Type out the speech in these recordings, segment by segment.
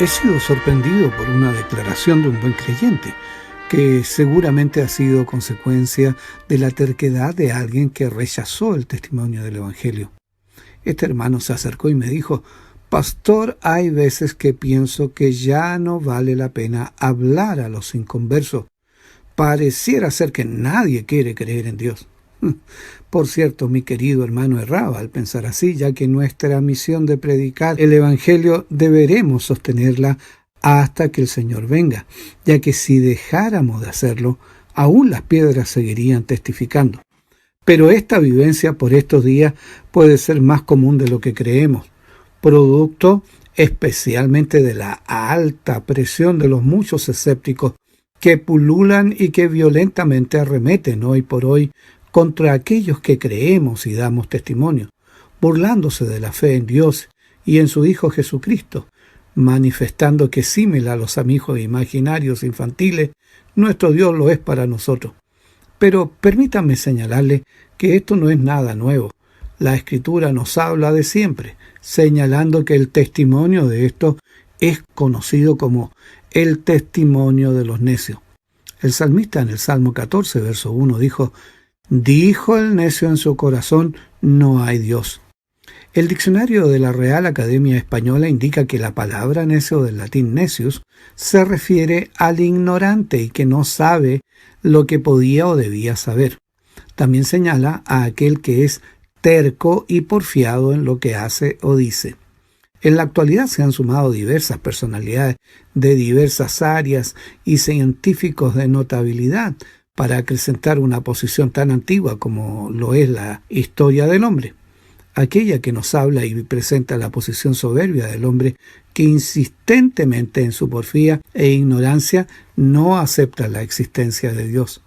He sido sorprendido por una declaración de un buen creyente, que seguramente ha sido consecuencia de la terquedad de alguien que rechazó el testimonio del Evangelio. Este hermano se acercó y me dijo: «Pastor, hay veces que pienso que ya no vale la pena hablar a los inconversos. Pareciera ser que nadie quiere creer en Dios». Por cierto, mi querido hermano erraba al pensar así, ya que nuestra misión de predicar el Evangelio deberemos sostenerla hasta que el Señor venga, ya que si dejáramos de hacerlo, aún las piedras seguirían testificando. Pero esta vivencia por estos días puede ser más común de lo que creemos, producto especialmente de la alta presión de los muchos escépticos que pululan y que violentamente arremeten hoy por hoy contra aquellos que creemos y damos testimonio, burlándose de la fe en Dios y en su Hijo Jesucristo, manifestando que símil a los amigos imaginarios infantiles, nuestro Dios lo es para nosotros. Pero permítanme señalarle que esto no es nada nuevo. La Escritura nos habla de siempre, señalando que el testimonio de esto es conocido como el testimonio de los necios. El salmista en el Salmo 14, verso 1 dijo: «Dijo el necio en su corazón, no hay Dios». El diccionario de la Real Academia Española indica que la palabra necio del latín necius se refiere al ignorante y que no sabe lo que podía o debía saber. También señala a aquel que es terco y porfiado en lo que hace o dice. En la actualidad se han sumado diversas personalidades de diversas áreas y científicos de notabilidad para acrecentar una posición tan antigua como lo es la historia del hombre, aquella que nos habla y presenta la posición soberbia del hombre que insistentemente en su porfía e ignorancia no acepta la existencia de Dios.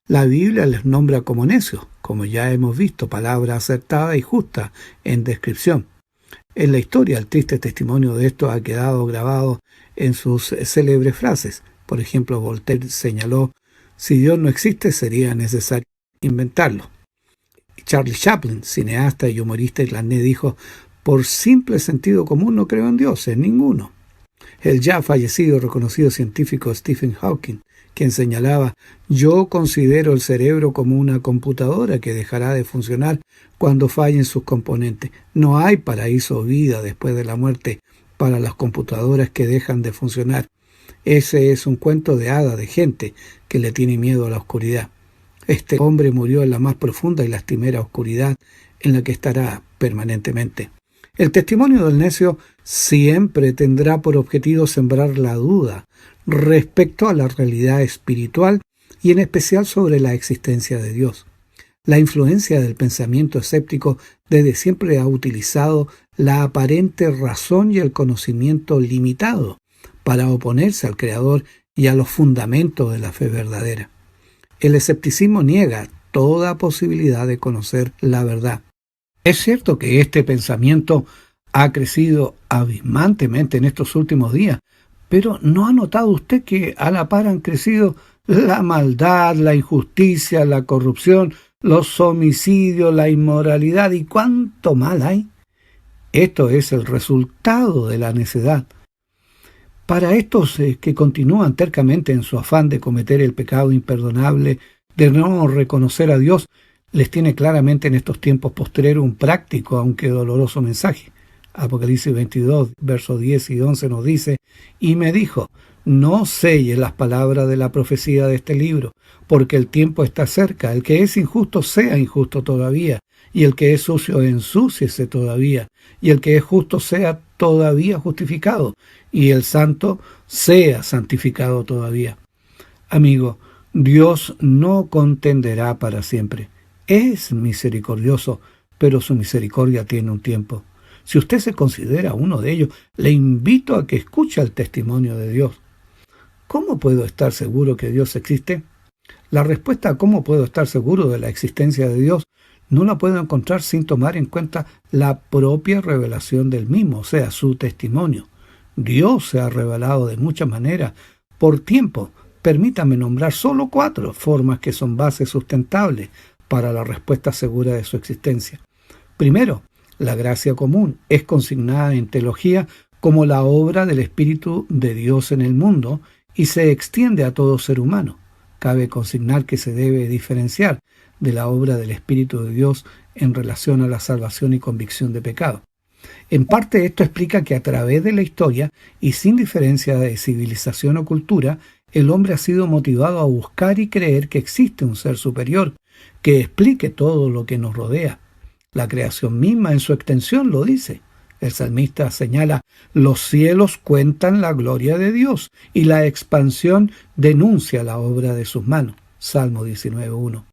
La Biblia les nombra como necios, como ya hemos visto, palabra acertada y justa en descripción. En la historia, el triste testimonio de esto ha quedado grabado en sus célebres frases. Por ejemplo, Voltaire señaló: «Si Dios no existe, sería necesario inventarlo». Charlie Chaplin, cineasta y humorista irlandés, dijo: «Por simple sentido común no creo en Dios, en ninguno». El ya fallecido y reconocido científico Stephen Hawking, quien señalaba: «Yo considero el cerebro como una computadora que dejará de funcionar cuando fallen sus componentes. No hay paraíso o vida después de la muerte para las computadoras que dejan de funcionar. Ese es un cuento de hada de gente que le tiene miedo a la oscuridad». Este hombre murió en la más profunda y lastimera oscuridad en la que estará permanentemente. El testimonio del necio siempre tendrá por objetivo sembrar la duda respecto a la realidad espiritual y en especial sobre la existencia de Dios. La influencia del pensamiento escéptico desde siempre ha utilizado la aparente razón y el conocimiento limitado para oponerse al Creador y a los fundamentos de la fe verdadera. El escepticismo niega toda posibilidad de conocer la verdad. Es cierto que este pensamiento ha crecido abismantemente en estos últimos días, pero ¿no ha notado usted que a la par han crecido la maldad, la injusticia, la corrupción, los homicidios, la inmoralidad y cuánto mal hay? Esto es el resultado de la necedad. Para estos que continúan tercamente en su afán de cometer el pecado imperdonable de no reconocer a Dios, les tiene claramente en estos tiempos postreros un práctico aunque doloroso mensaje. Apocalipsis 22, versos 10 y 11 nos dice: «Y me dijo: no selles las palabras de la profecía de este libro, porque el tiempo está cerca. El que es injusto sea injusto todavía, y el que es sucio ensúciese todavía, y el que es justo sea todavía justificado, y el santo sea santificado todavía». Amigo, Dios no contenderá para siempre. Es misericordioso, pero su misericordia tiene un tiempo. Si usted se considera uno de ellos, le invito a que escuche el testimonio de Dios. ¿Cómo puedo estar seguro que Dios existe? La respuesta a cómo puedo estar seguro de la existencia de Dios no la puedo encontrar sin tomar en cuenta la propia revelación del mismo, o sea, su testimonio. Dios se ha revelado de muchas maneras por tiempo. Permítame nombrar solo 4 formas que son bases sustentables para la respuesta segura de su existencia. Primero, la gracia común es consignada en teología como la obra del Espíritu de Dios en el mundo y se extiende a todo ser humano. Cabe consignar que se debe diferenciar de la obra del Espíritu de Dios en relación a la salvación y convicción de pecado. En parte esto explica que a través de la historia y sin diferencia de civilización o cultura, el hombre ha sido motivado a buscar y creer que existe un ser superior que explique todo lo que nos rodea. La creación misma en su extensión lo dice. El salmista señala: los cielos cuentan la gloria de Dios y la expansión denuncia la obra de sus manos. Salmo 19:1.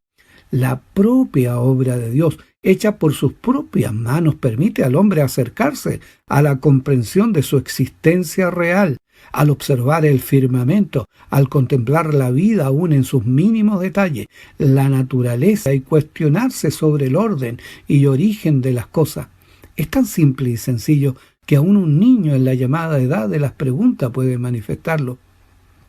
La propia obra de Dios, hecha por sus propias manos, permite al hombre acercarse a la comprensión de su existencia real. Al observar el firmamento, al contemplar la vida aún en sus mínimos detalles, la naturaleza, y cuestionarse sobre el orden y origen de las cosas. Es tan simple y sencillo que aún un niño en la llamada edad de las preguntas puede manifestarlo.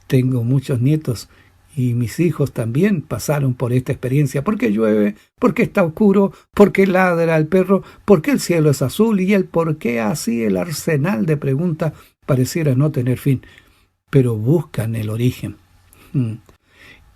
Tengo muchos nietos y mis hijos también pasaron por esta experiencia. ¿Por qué llueve? ¿Por qué está oscuro? ¿Por qué ladra el perro? ¿Por qué el cielo es azul? Y el por qué, así el arsenal de preguntas pareciera no tener fin, pero buscan el origen.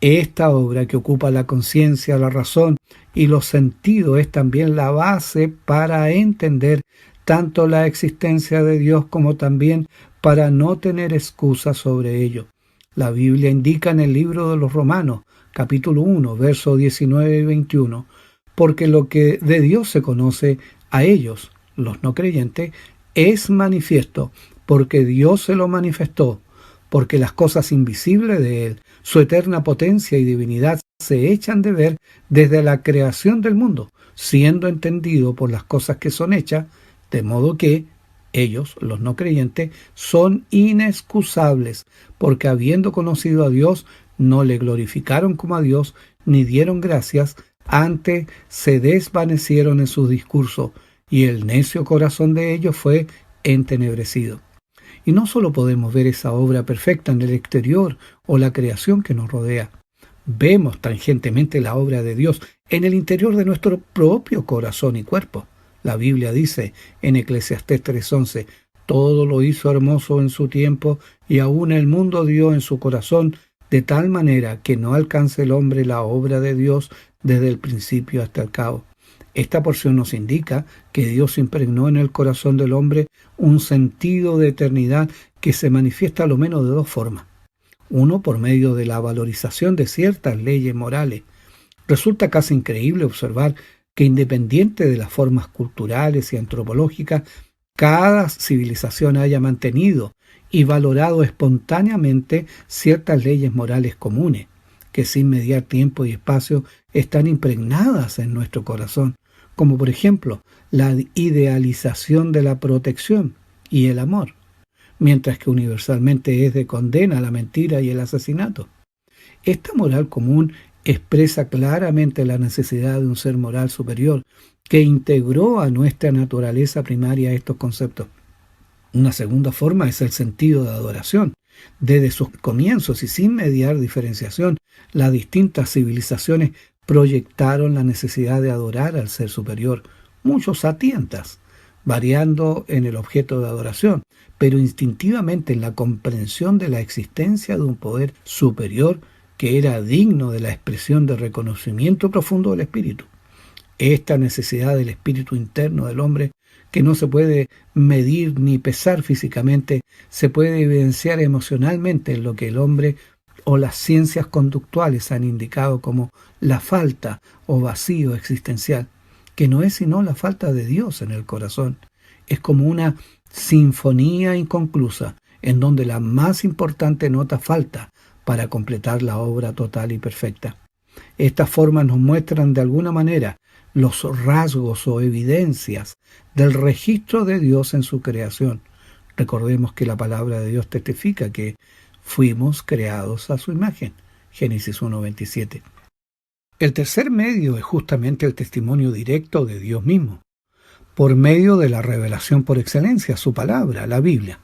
Esta obra que ocupa la conciencia, la razón y los sentidos es también la base para entender tanto la existencia de Dios como también para no tener excusas sobre ello. La Biblia indica en el libro de los Romanos, capítulo 1, versos 19 y 21, porque lo que de Dios se conoce a ellos, los no creyentes, es manifiesto, porque Dios se lo manifestó, porque las cosas invisibles de Él, su eterna potencia y divinidad, se echan de ver desde la creación del mundo, siendo entendido por las cosas que son hechas, de modo que ellos, los no creyentes, son inexcusables, porque habiendo conocido a Dios, no le glorificaron como a Dios, ni dieron gracias, antes se desvanecieron en su discurso, y el necio corazón de ellos fue entenebrecido. Y no solo podemos ver esa obra perfecta en el exterior o la creación que nos rodea, vemos tangentemente la obra de Dios en el interior de nuestro propio corazón y cuerpo. La Biblia dice en Eclesiastés 3:11, todo lo hizo hermoso en su tiempo y aún el mundo dio en su corazón de tal manera que no alcance el hombre la obra de Dios desde el principio hasta el cabo. Esta porción nos indica que Dios impregnó en el corazón del hombre un sentido de eternidad que se manifiesta a lo menos de dos formas. Uno, por medio de la valorización de ciertas leyes morales. Resulta casi increíble observar que independiente de las formas culturales y antropológicas, cada civilización haya mantenido y valorado espontáneamente ciertas leyes morales comunes, que sin mediar tiempo y espacio están impregnadas en nuestro corazón, como por ejemplo la idealización de la protección y el amor, mientras que universalmente es de condena la mentira y el asesinato. Esta moral común expresa claramente la necesidad de un ser moral superior que integró a nuestra naturaleza primaria estos conceptos. Una segunda forma es el sentido de adoración. Desde sus comienzos y sin mediar diferenciación, las distintas civilizaciones proyectaron la necesidad de adorar al ser superior, muchos a tientas, variando en el objeto de adoración, pero instintivamente en la comprensión de la existencia de un poder superior que era digno de la expresión de reconocimiento profundo del espíritu. Esta necesidad del espíritu interno del hombre, que no se puede medir ni pesar físicamente, se puede evidenciar emocionalmente en lo que el hombre o las ciencias conductuales han indicado como la falta o vacío existencial, que no es sino la falta de Dios en el corazón. Es como una sinfonía inconclusa, en donde la más importante nota falta para completar la obra total y perfecta. Estas formas nos muestran de alguna manera los rasgos o evidencias del registro de Dios en su creación. Recordemos que la palabra de Dios testifica que fuimos creados a su imagen. Génesis 1:27. El tercer medio es justamente el testimonio directo de Dios mismo, por medio de la revelación por excelencia, su palabra, la Biblia.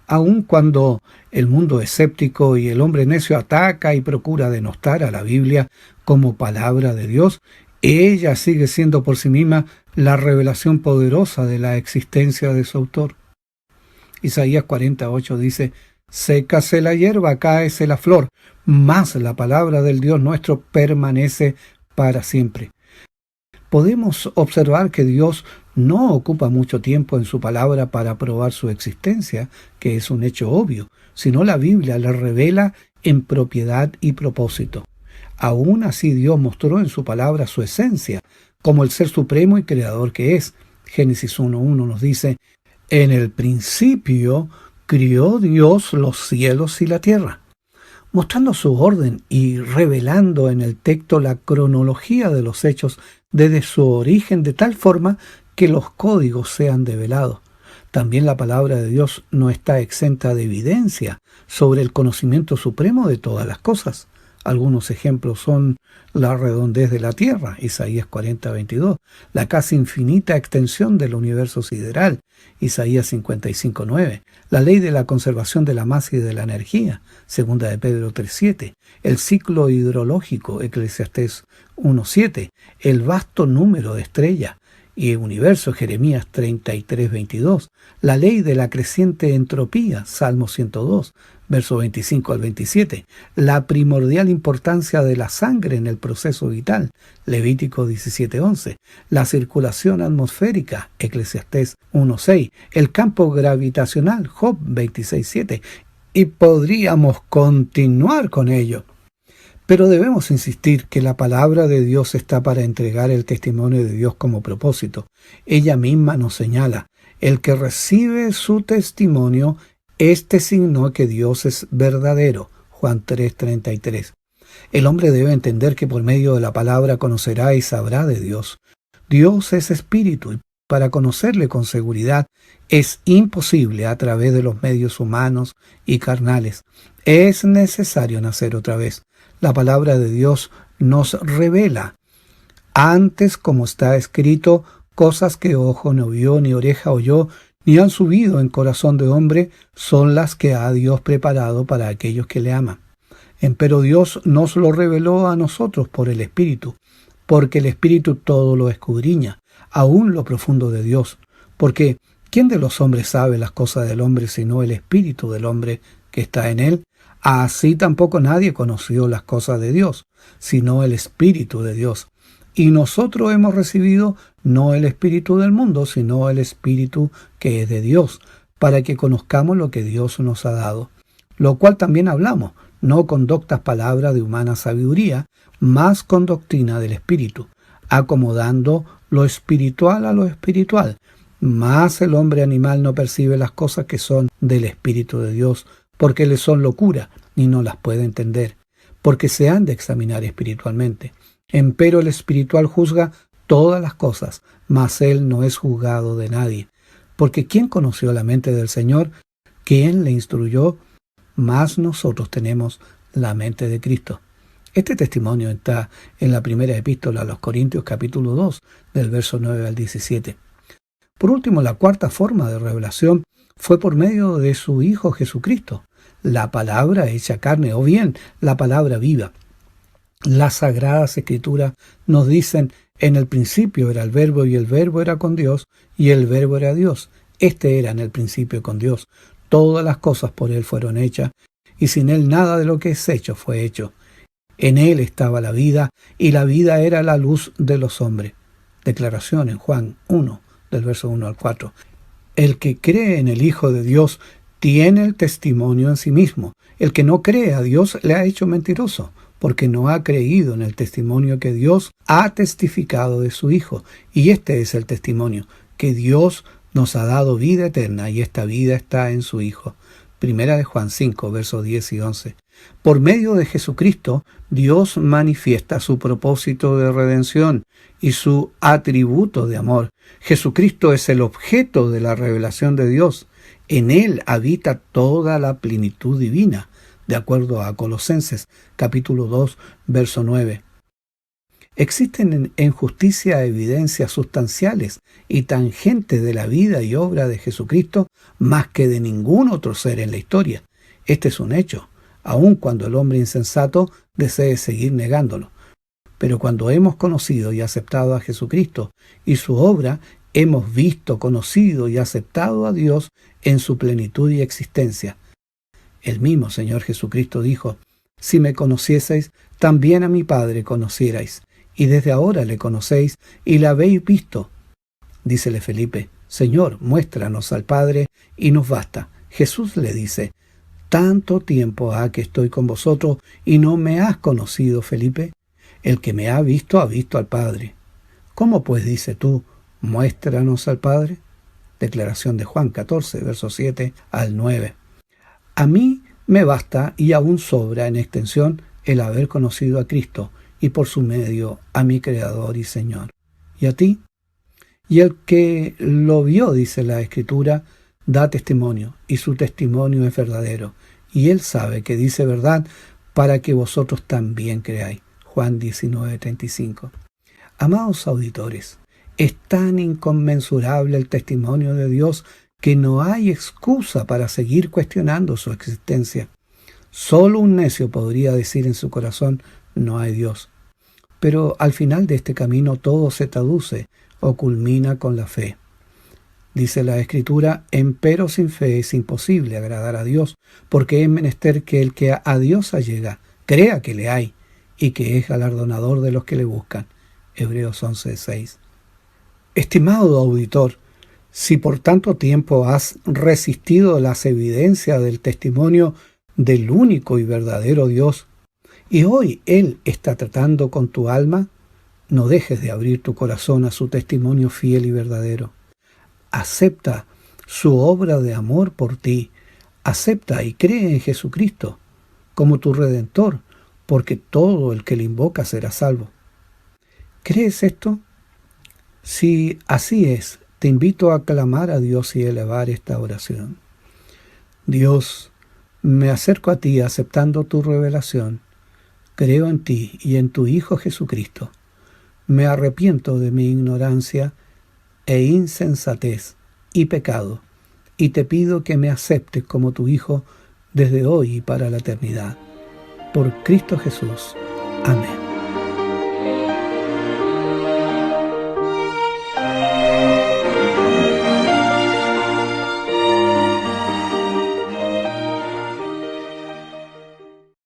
Aun cuando el mundo escéptico y el hombre necio ataca y procura denostar a la Biblia como palabra de Dios, ella sigue siendo por sí misma la revelación poderosa de la existencia de su autor. Isaías 48 dice: sécase la hierba, cáese la flor, mas la palabra del Dios nuestro permanece para siempre. Podemos observar que Dios no ocupa mucho tiempo en su palabra para probar su existencia, que es un hecho obvio, sino la Biblia la revela en propiedad y propósito. Aún así, Dios mostró en su palabra su esencia, como el ser supremo y creador que es. Génesis 1:1 nos dice: en el principio crió Dios los cielos y la tierra, mostrando su orden y revelando en el texto la cronología de los hechos desde su origen, de tal forma que los códigos sean develados. También la palabra de Dios no está exenta de evidencia sobre el conocimiento supremo de todas las cosas. Algunos ejemplos son la redondez de la tierra, Isaías 40:22, la casi infinita extensión del universo sideral, Isaías 55:9, la ley de la conservación de la masa y de la energía, segunda de Pedro 3:7, el ciclo hidrológico, Eclesiastés 1:7, el vasto número de estrellas y universo, Jeremías 33:22, la ley de la creciente entropía, Salmo 102, verso 25 al 27, la primordial importancia de la sangre en el proceso vital, Levítico 17:11, la circulación atmosférica, Eclesiastés 1:6, el campo gravitacional, Job 26:7, y podríamos continuar con ello. Pero debemos insistir que la palabra de Dios está para entregar el testimonio de Dios como propósito. Ella misma nos señala: el que recibe su testimonio, este signó que Dios es verdadero. Juan 3:33. El hombre debe entender que por medio de la palabra conocerá y sabrá de Dios. Dios es espíritu y para conocerle con seguridad es imposible a través de los medios humanos y carnales. Es necesario nacer otra vez. La palabra de Dios nos revela, antes, como está escrito, cosas que ojo no vio, ni oreja oyó, ni han subido en corazón de hombre, son las que ha Dios preparado para aquellos que le aman. Empero Dios nos lo reveló a nosotros por el Espíritu, porque el Espíritu todo lo escudriña, aún lo profundo de Dios. Porque ¿quién de los hombres sabe las cosas del hombre sino el Espíritu del hombre que está en él? Así tampoco nadie conoció las cosas de Dios, sino el Espíritu de Dios. Y nosotros hemos recibido no el espíritu del mundo, sino el Espíritu que es de Dios, para que conozcamos lo que Dios nos ha dado. Lo cual también hablamos, no con doctas palabras de humana sabiduría, mas con doctrina del Espíritu, acomodando lo espiritual a lo espiritual. Mas el hombre animal no percibe las cosas que son del Espíritu de Dios, porque le son locura, y no las puede entender, porque se han de examinar espiritualmente. Empero el espiritual juzga todas las cosas, mas él no es juzgado de nadie. Porque ¿quién conoció la mente del Señor? ¿Quién le instruyó? Mas nosotros tenemos la mente de Cristo. Este testimonio está en la primera epístola a los Corintios, capítulo 2, del verso 9 al 17. Por último, la cuarta forma de revelación fue por medio de su Hijo Jesucristo, la palabra hecha carne, o bien la palabra viva. Las Sagradas Escrituras nos dicen: en el principio era el Verbo, y el Verbo era con Dios, y el Verbo era Dios. Este era en el principio con Dios. Todas las cosas por Él fueron hechas, y sin Él nada de lo que es hecho fue hecho. En Él estaba la vida, y la vida era la luz de los hombres. Declaración en Juan 1, del verso 1 al 4. El que cree en el Hijo de Dios tiene el testimonio en sí mismo. El que no cree a Dios le ha hecho mentiroso, porque no ha creído en el testimonio que Dios ha testificado de su Hijo. Y este es el testimonio, que Dios nos ha dado vida eterna, y esta vida está en su Hijo. Primera de Juan 5, versos 10 y 11. Por medio de Jesucristo, Dios manifiesta su propósito de redención y su atributo de amor. Jesucristo es el objeto de la revelación de Dios. En Él habita toda la plenitud divina, de acuerdo a Colosenses, capítulo 2, verso 9. Existen en justicia evidencias sustanciales y tangentes de la vida y obra de Jesucristo más que de ningún otro ser en la historia. Este es un hecho, aun cuando el hombre insensato desee seguir negándolo. Pero cuando hemos conocido y aceptado a Jesucristo y su obra, hemos visto, conocido y aceptado a Dios en su plenitud y existencia. El mismo Señor Jesucristo dijo: si me conocieseis, también a mi Padre conocierais, y desde ahora le conocéis y le habéis visto. Dícele Felipe: Señor, muéstranos al Padre y nos basta. Jesús le dice: tanto tiempo ha que estoy con vosotros y no me has conocido, Felipe. El que me ha visto al Padre. ¿Cómo pues dice tú, muéstranos al Padre? Declaración de Juan 14, versos 7 al 9. A mí me basta y aún sobra en extensión el haber conocido a Cristo y por su medio a mi Creador y Señor. ¿Y a ti? Y el que lo vio, dice la Escritura, da testimonio, y su testimonio es verdadero, y él sabe que dice verdad para que vosotros también creáis. Juan 19:35. Amados auditores, es tan inconmensurable el testimonio de Dios que no hay excusa para seguir cuestionando su existencia. Solo un necio podría decir en su corazón: no hay Dios. Pero al final de este camino todo se traduce o culmina con la fe. Dice la Escritura: empero sin fe es imposible agradar a Dios, porque es menester que el que a Dios allega crea que le hay y que es galardonador de los que le buscan. Hebreos 11:6. Estimado auditor, si por tanto tiempo has resistido las evidencias del testimonio del único y verdadero Dios, y hoy Él está tratando con tu alma, no dejes de abrir tu corazón a su testimonio fiel y verdadero. Acepta su obra de amor por ti. Acepta y cree en Jesucristo como tu Redentor, porque todo el que le invoca será salvo. ¿Crees esto? Si así es, te invito a clamar a Dios y elevar esta oración. Dios, me acerco a ti aceptando tu revelación. Creo en ti y en tu Hijo Jesucristo. Me arrepiento de mi ignorancia e insensatez y pecado, y te pido que me aceptes como tu Hijo desde hoy y para la eternidad. Por Cristo Jesús. Amén.